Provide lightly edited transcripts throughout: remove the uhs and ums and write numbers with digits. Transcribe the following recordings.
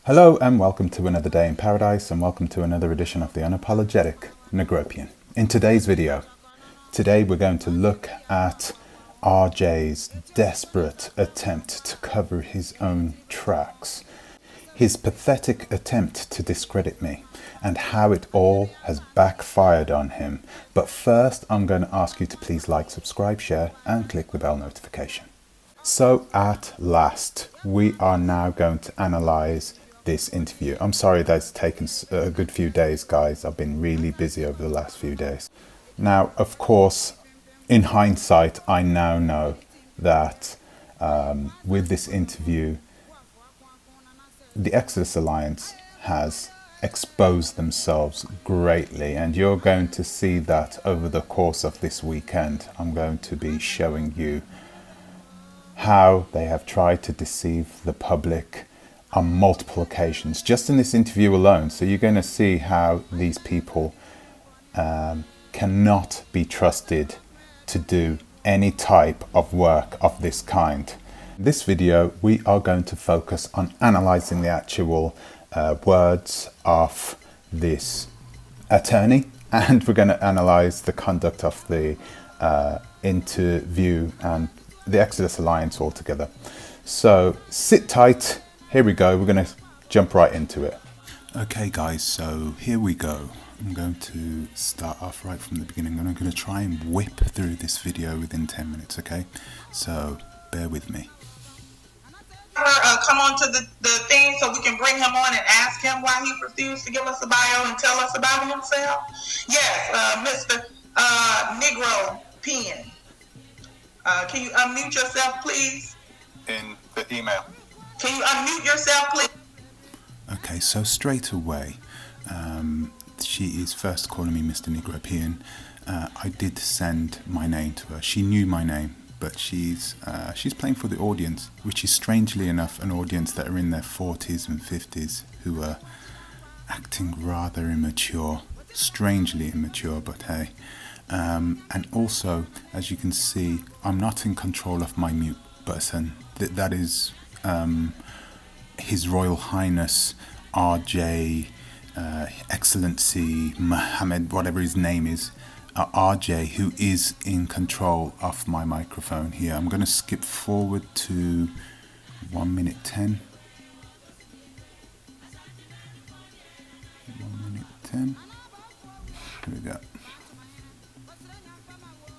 Hello and welcome to another day in paradise, and welcome to another edition of the Unapologetic Negropian. In today's video, today we're going to look at RJ's desperate attempt to cover his own tracks, his pathetic attempt to discredit me, and how it all has backfired on him. But first, I'm going to ask you to please like, subscribe, share, and click the bell notification. So at last, we are now going to analyze this interview. I'm sorry that it's taken a good few days, guys. I've been really busy over the last few days. Now, of course, in hindsight, I now know that with this interview, the Exodus Alliance has exposed themselves greatly, and you're going to see that over the course of this weekend. I'm going to be showing you how they have tried to deceive the public on multiple occasions, just in this interview alone. So you're going to see how these people cannot be trusted to do any type of work of this kind. In this video, we are going to focus on analyzing the actual words of this attorney, and we're going to analyze the conduct of the interview and the Exodus Alliance altogether. So sit tight. Here we go. We're going to jump right into it. Okay, guys, so here we go. I'm going to start off right from the beginning, and I'm going to try and whip through this video within 10 minutes, okay? So bear with me. Come on to the thing so we can bring him on and ask him why he refused to give us a bio and tell us about himself? Yes, Mr. Negro Pen. Can you unmute yourself, please? In the email. Can you unmute yourself, please? Okay, so straight away, she is first calling me Mr. Negropian. I did send my name to her. She knew my name, but she's playing for the audience, which is strangely enough an audience that are in their 40s and 50s who are acting rather immature, strangely immature, but hey. And also, as you can see, I'm not in control of my mute button. That is His Royal Highness RJ, Excellency Mohammed, whatever his name is, RJ, who is in control of my microphone here. I'm going to skip forward to 1 minute 10. 1 minute 10. Here we go.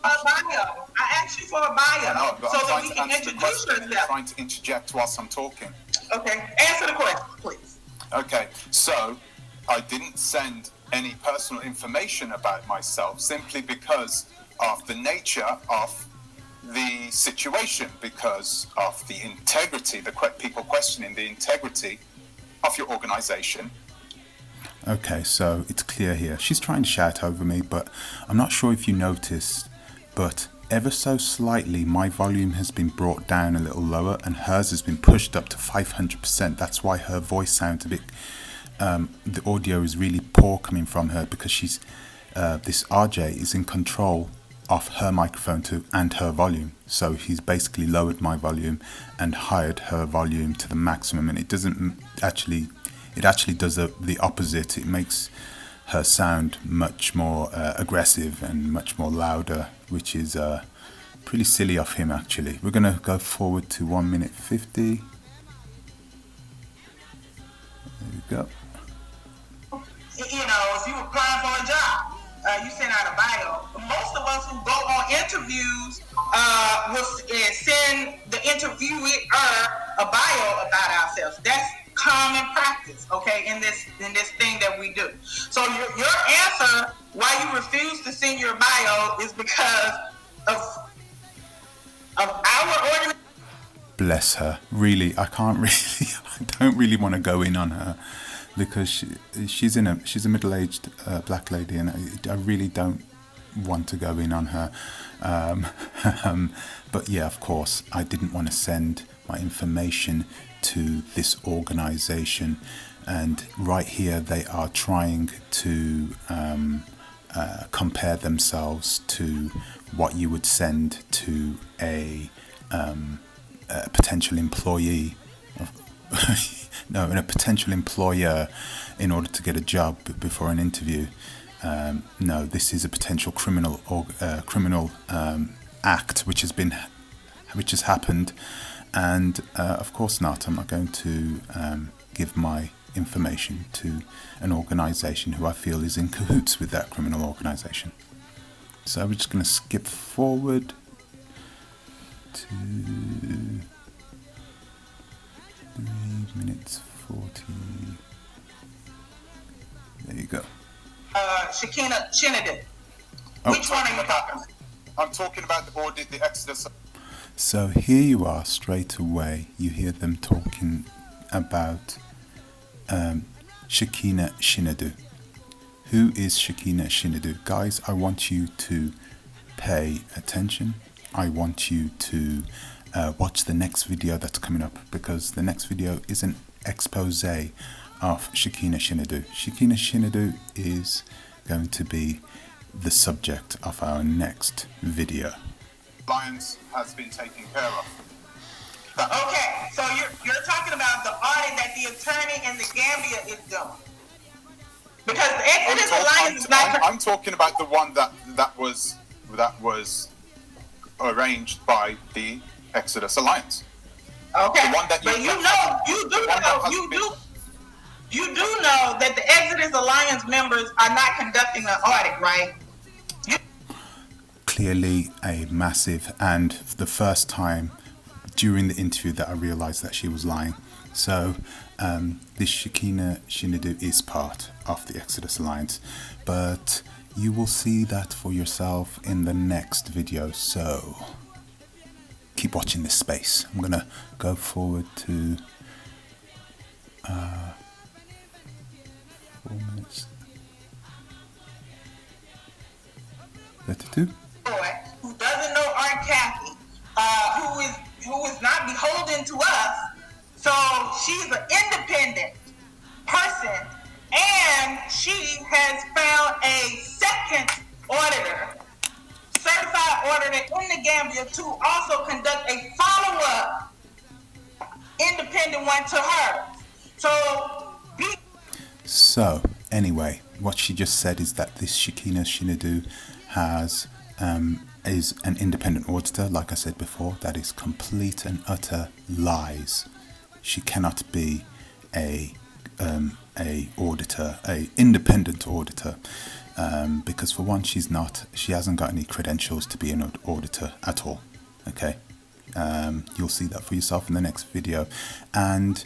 A bio. I asked you for a bio so that we can introduce yourself. You're trying to interject whilst I'm talking. Okay, answer the question, please. Okay, so I didn't send any personal information about myself simply because of the nature of the situation, because of the integrity, people questioning the integrity of your organization. Okay, so it's clear here. She's trying to shout over me, but I'm not sure if you noticed, but ever so slightly my volume has been brought down a little lower, and hers has been pushed up to 500%. That's why her voice sounds a bit, the audio is really poor coming from her, because she's this RJ is in control of her microphone too and her volume. So he's basically lowered my volume and hired her volume to the maximum, and it doesn't actually, it actually does the opposite. It makes her sound much more aggressive and much more louder, which is pretty silly of him, actually. We're going to go forward to 1 minute 50. There we go. You know, if you applying for a job, you send out a bio. Most of us who go on interviews will send the interviewer a bio about ourselves. That's common practice, okay, in this thing that we do. So your answer why you refuse to send your bio is because of our organization. Bless her. Really, I don't really want to go in on her, because she's a middle-aged black lady, and I really don't want to go in on her. But yeah, of course, I didn't want to send my information to this organization, and right here they are trying to compare themselves to what you would send to a potential employee no, a potential employer in order to get a job before an interview. No, this is a potential criminal act which has happened, and of course not. I'm not going to give my information to an organisation who I feel is in cahoots with that criminal organisation. So we're just going to skip forward to 3 minutes 40. There you go. Shakina Chinadu. Oh. Which one are you talking about? I'm talking about the audit, the Exodus. So here you are, straight away. You hear them talking about Shakina Chinadu. Who is Shakina Chinadu? Guys, I want you to pay attention. I want you to watch the next video that's coming up, because the next video is an expose of Shakina Chinadu. Shakina Chinadu is going to be the subject of our next video. Alliance has been taken care of. Okay, so you're talking about the audit that the attorney in the Gambia is doing. Because the Exodus Alliance is not... I'm talking about the one that was arranged by the Exodus Alliance. Okay, The one that but you do know that the Exodus Alliance members are not conducting the audit, right? Clearly a massive, and the first time during the interview that I realised that she was lying. So this Shakina Chinadu is part of the Exodus Alliance, but you will see that for yourself in the next video, so keep watching this space. I'm gonna go forward to 4 minutes 32. Who doesn't know Aunt Kathy, who is not beholden to us. So she's an independent person, and she has found a second auditor, certified auditor in the Gambia, to also conduct a follow-up independent one to her. So anyway, what she just said is that this Shakina Chinadu is an independent auditor. Like I said before, that is complete and utter lies. She cannot be a auditor, a independent auditor, because for one, she hasn't got any credentials to be an auditor at all. Okay, you'll see that for yourself in the next video. And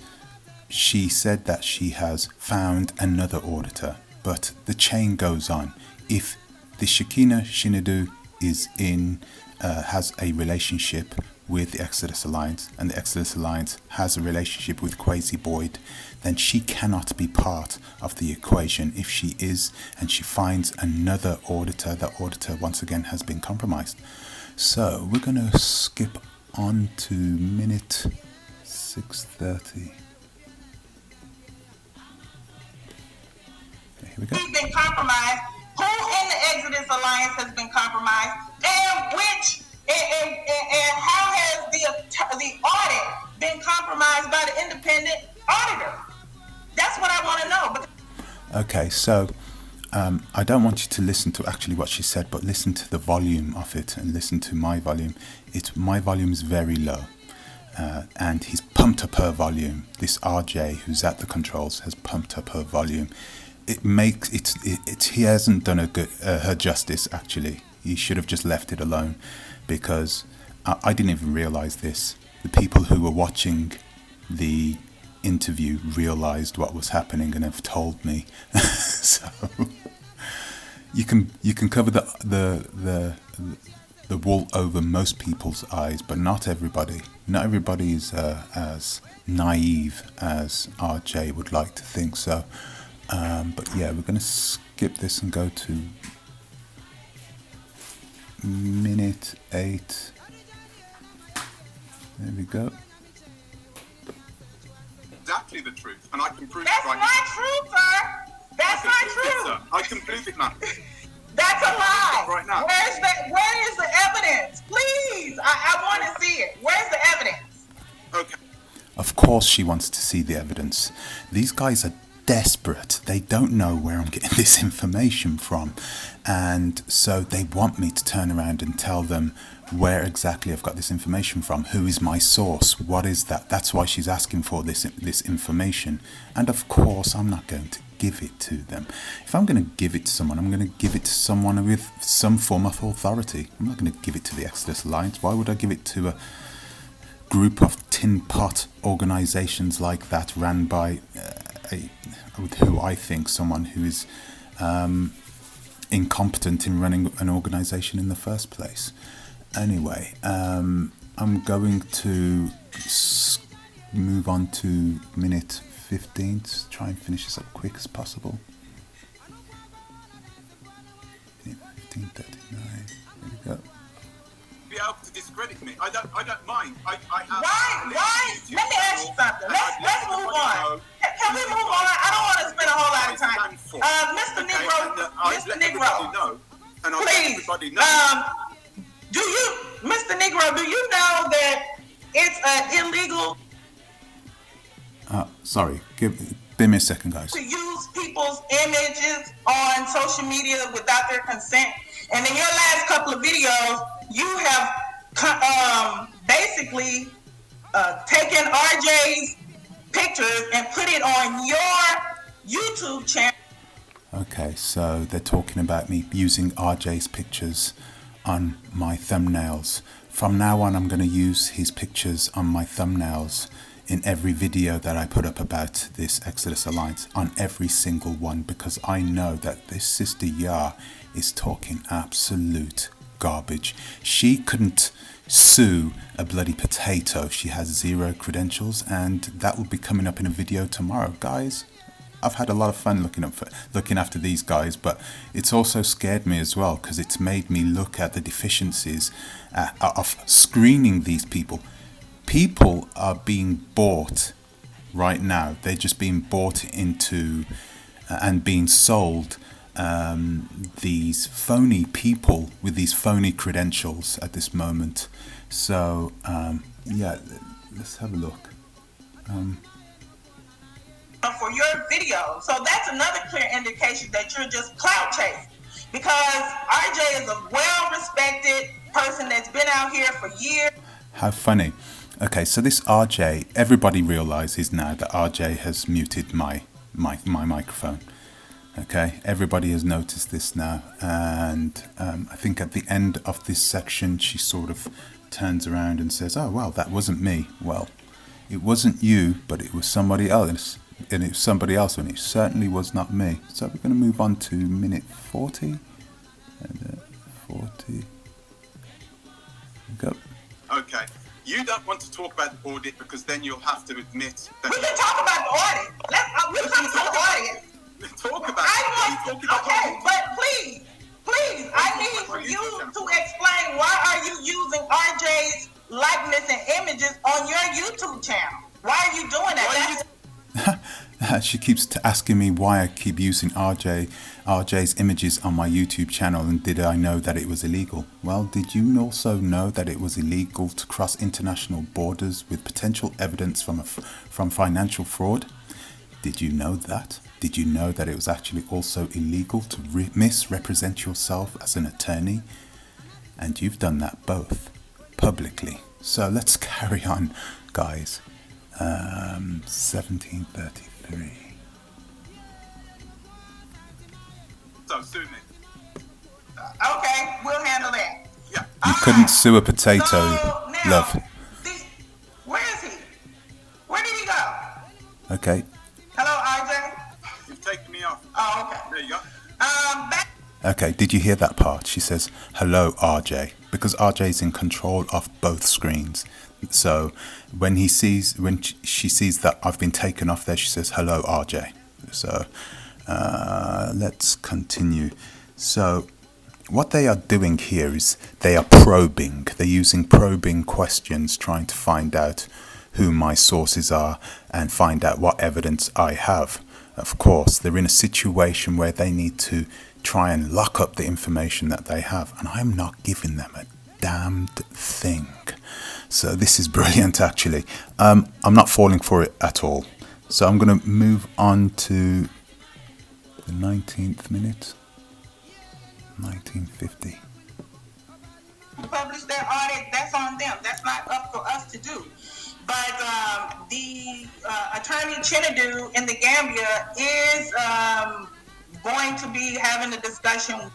she said that she has found another auditor, but the chain goes on. If the Shakina Chinadu has a relationship with the Exodus Alliance, and the Exodus Alliance has a relationship with Kwesi Boyd, then she cannot be part of the equation. If she is, and she finds another auditor, that auditor once again has been compromised. So we're going to skip on to minute 6:30. Okay, here we go. He's been compromised. Who in the Exodus Alliance has been compromised, and how has the audit been compromised by the independent auditor? That's what I want to know. Okay, so I don't want you to listen to actually what she said, but listen to the volume of it and listen to my volume. My volume is very low, and he's pumped up her volume. This RJ, who's at the controls, has pumped up her volume. He hasn't done her justice. Actually, he should have just left it alone, because I didn't even realize this. The people who were watching the interview realized what was happening and have told me. So you can cover the wool over most people's eyes, but not everybody. Not everybody is as naive as RJ would like to think so. But yeah, we're going to skip this and go to minute 8. There we go. Exactly the truth, and I can prove That's it right not now. true, sir. That's not true. I can prove it now. That's a lie. Right now. Where is the evidence? Please, I want to see it. Where's the evidence? Okay. Of course. course she wants to see the evidence. These guys are desperate. They don't know where I'm getting this information from, and so they want me to turn around and tell them where exactly I've got this information from. Who is my source? What is that? That's why she's asking for this information, and of course I'm not going to give it to them. If I'm going to give it to someone, I'm going to give it to someone with some form of authority. I'm not going to give it to the Exodus Alliance. Why would I give it to a group of tin pot organizations like that, ran by who I think someone who is incompetent in running an organization in the first place? Anyway, I'm going to move on to minute 15 to try and finish this up quick as possible. 15:39. There we go. Be able to discredit me. I don't mind. I have Why? Let me ask you something. Let's move on. Can we move on? I don't want to spend a whole lot of time. Mr. Negro, please. Mr. Negro, do you know that it's illegal Sorry, give me a second, guys. to use people's images on social media without their consent? And in your last couple of videos, you have basically taken RJ's pictures and put it on your YouTube channel. Okay, so they're talking about me using RJ's pictures on my thumbnails. From now on, I'm going to use his pictures on my thumbnails in every video that I put up about this Exodus Alliance, on every single one, because I know that this sister Yah is talking absolute garbage. She couldn't sue a bloody potato. She has zero credentials, and that will be coming up in a video tomorrow. Guys, I've had a lot of fun looking after these guys, but it's also scared me as well, because it's made me look at the deficiencies of screening these people. People are being bought right now. They're just being bought into and being sold these phony people with these phony credentials at this moment. So yeah, let's have a look. For your video. So that's another clear indication that you're just clout chasing, because RJ is a well-respected person that's been out here for years. How funny. Okay, so this RJ, everybody realizes now that RJ has muted my microphone. Okay, everybody has noticed this now, and I think at the end of this section she sort of turns around and says, oh well, that wasn't me. Well, it wasn't you, but it was somebody else, and it was somebody else, and it certainly was not me. So we're going to move on to minute 40 and 40. Go. Okay. You don't want to talk about the audit because then you'll have to admit that. We can talk about the audit. We'll come to the audit. Talk about it. Okay, but please, I need for you to explain, why are you using RJ's likeness and images on your YouTube channel? Why are you doing that? She keeps asking me why I keep using RJ's images on my YouTube channel, and did I know that it was illegal? Well, did you also know that it was illegal to cross international borders with potential evidence from financial fraud? Did you know that? Did you know that it was actually also illegal to misrepresent yourself as an attorney? And you've done that both publicly. So let's carry on, guys. 1733. So sue me. Okay, we'll handle that. Yeah. You couldn't sue a potato, So now, love. Where is he? Where did he go? Okay. Hello, RJ? You've taken me off. Oh, okay. There you go. Back. Okay, did you hear that part? She says, hello, RJ, because RJ's in control of both screens. So when she sees that I've been taken off there, she says, hello, RJ. So let's continue. So what they are doing here is they are probing. They're using probing questions, trying to find out who my sources are and find out what evidence I have. Of course, they're in a situation where they need to try and lock up the information that they have, and I'm not giving them a damned thing. So this is brilliant, actually. I'm not falling for it at all. So I'm going to move on to the 19th minute, 1950. Publish their audit, that's on them. That's not up for us to do. But the attorney Chinadu in the Gambia is going to be having a discussion.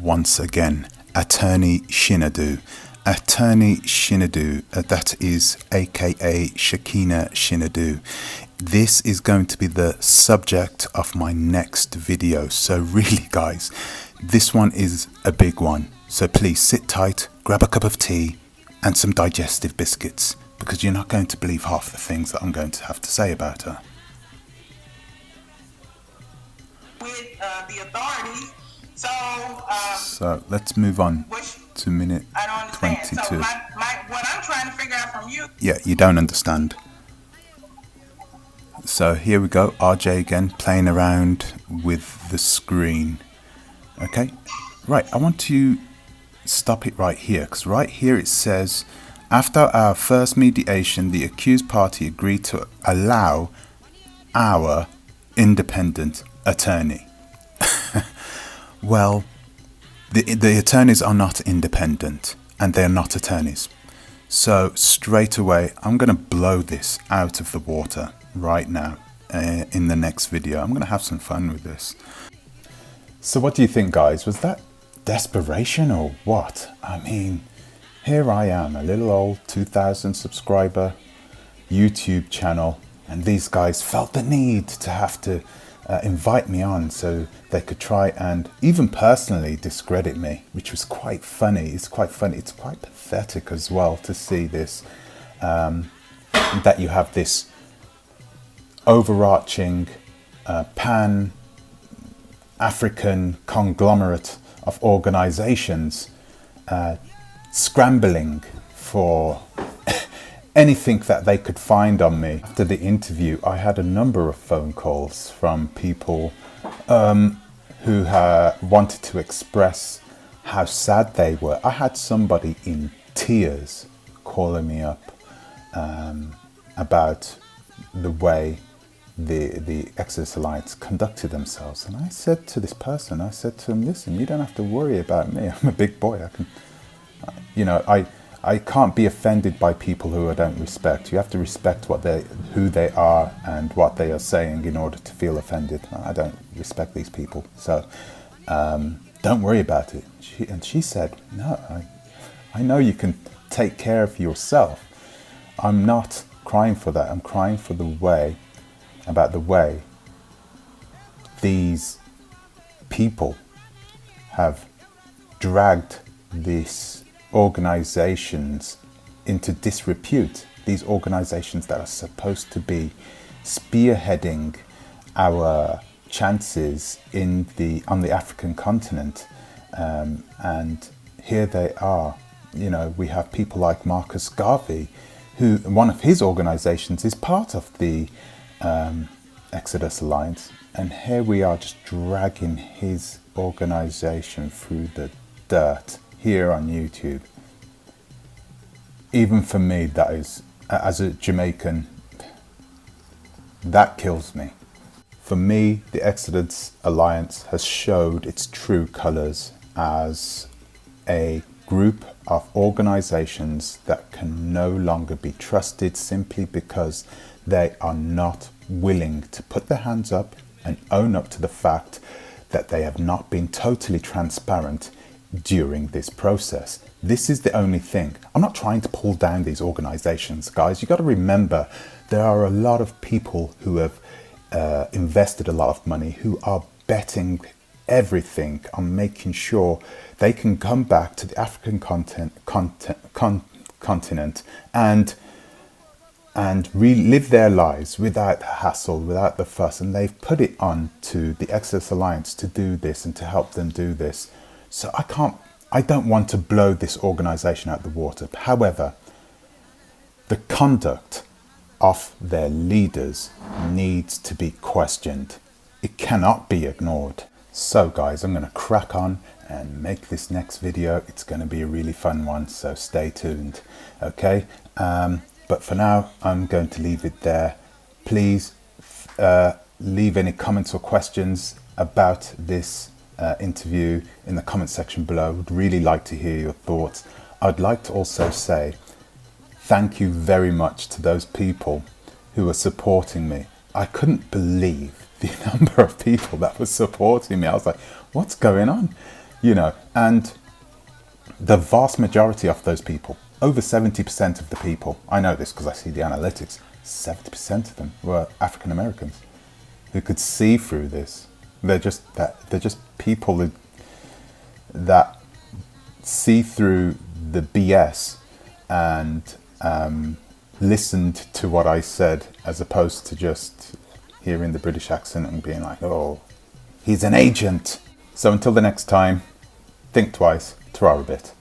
Once again, Attorney Shinadu. Attorney Shinadu, that is aka Shakina Shinadu. This is going to be the subject of my next video. So really, guys, this one is a big one. So please sit tight, grab a cup of tea and some digestive biscuits, because you're not going to believe half the things that I'm going to have to say about her. With the authorities. So let's move on to minute 22. So what I'm trying to figure out from you. Yeah, you don't understand. So here we go, RJ again, playing around with the screen. Okay, right, I want to stop it right here, because right here it says, after our first mediation, the accused party agreed to allow our independent attorney. Well, the attorneys are not independent, and they are not attorneys. So straight away, I'm going to blow this out of the water right now in the next video. I'm going to have some fun with this. So what do you think, guys? Was that desperation or what? I mean, here I am, a little old 2,000 subscriber YouTube channel, and these guys felt the need to have to invite me on so they could try and even personally discredit me, which was quite funny. It's quite funny. It's quite pathetic as well to see this, that you have this overarching pan-African conglomerate of organizations scrambling for anything that they could find on me. After the interview, I had a number of phone calls from people who wanted to express how sad they were. I had somebody in tears calling me up about the way the Exodus Alliance conducted themselves. And I said to this person, I said to him, listen, you don't have to worry about me. I'm a big boy. I can, you know, I can't be offended by people who I don't respect. You have to respect who they are and what they are saying in order to feel offended. I don't respect these people, so don't worry about it. She said, no, I know you can take care of yourself. I'm not crying for that. I'm crying for about the way these people have dragged these organizations into disrepute. These organizations that are supposed to be spearheading our chances on the African continent, and here they are. You know, we have people like Marcus Garvey, who one of his organizations is part of the Exodus Alliance, and here we are just dragging his organization through the dirt here on YouTube. Even for me, that is, as a Jamaican, that kills me. For me, the Exodus Alliance has showed its true colours as a group of organisations that can no longer be trusted simply because they are not willing to put their hands up and own up to the fact that they have not been totally transparent during this process. This is the only thing. I'm not trying to pull down these organizations, guys. You got to remember, there are a lot of people who have invested a lot of money, who are betting everything on making sure they can come back to the African continent and relive their lives without the hassle, without the fuss. And they've put it on to the Exodus Alliance to do this and to help them do this. So I don't want to blow this organisation out the water. However, the conduct of their leaders needs to be questioned. It cannot be ignored. So guys, I'm going to crack on and make this next video. It's going to be a really fun one, so stay tuned. Okay, but for now I'm going to leave it there. Please leave any comments or questions about this interview in the comment section below. Would really like to hear your thoughts. I'd like to also say thank you very much to those people who are supporting me. I couldn't believe the number of people that were supporting me. I was like, what's going on? You know, and the vast majority of those people, over 70% of the people, I know this because I see the analytics, 70% of them were African Americans who could see through this. They're just people that see through the BS and listened to what I said, as opposed to just hearing the British accent and being like, oh, he's an agent. So until the next time, think twice, ta-ra a bit.